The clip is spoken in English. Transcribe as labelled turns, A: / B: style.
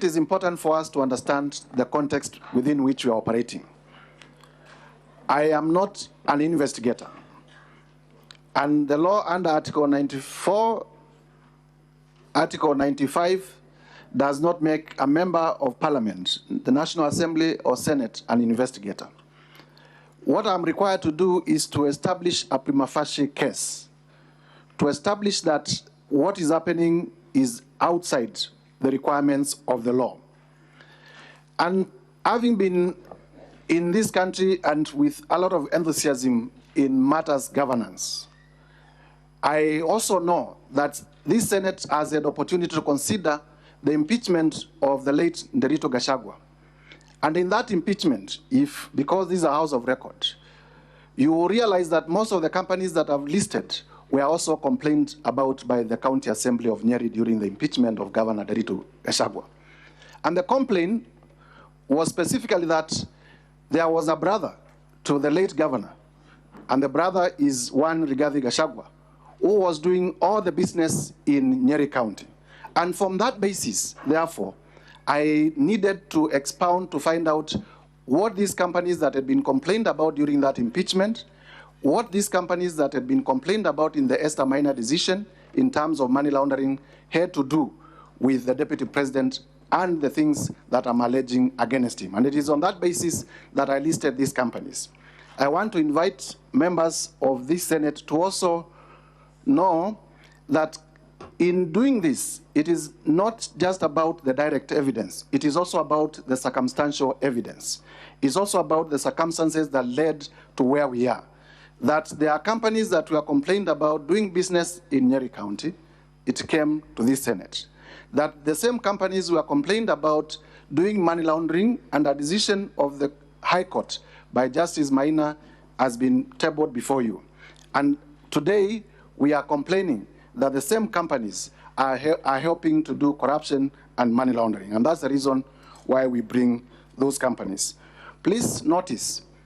A: is important for us to understand the context within which we are operating. I am not an investigator. And the law under Article 94, Article 95 does not make a member of Parliament, the National Assembly or Senate, an investigator. What I'm required to do is to establish a prima facie case, to establish that what is happening is outside the requirements of the law. And having been in this country and with a lot of enthusiasm in matters governance, I also know that this Senate has an opportunity to consider the impeachment of the late Ndiritu Gachagua. And in that impeachment, because this is a house of record, you will realize that most of the companies that I've listed were also complained about by the County Assembly of Nyeri during the impeachment of Governor Ndiritu Gachagua. And the complaint was specifically that there was a brother to the late governor, and the brother is one Rigathi Gachagua, who was doing all the business in Nyeri County. And from that basis, therefore, I needed to expound to find out what these companies that had been complained about during that impeachment, what these companies that had been complained about in the Esther Minor decision in terms of money laundering had to do with the Deputy President and the things that I'm alleging against him. And it is on that basis that I listed these companies. I want to invite members of this Senate to also know that in doing this, it is not just about the direct evidence. It is also about the circumstantial evidence. It's also about the circumstances that led to where we are. That there are companies that were complained about doing business in Nyeri County. It came to this Senate. That the same companies were complained about doing money laundering, and a decision of the High Court by Justice Maina has been tabled before you. And today, we are complaining that the same companies are helping to do corruption and money laundering. And that's the reason why we bring those companies. Please notice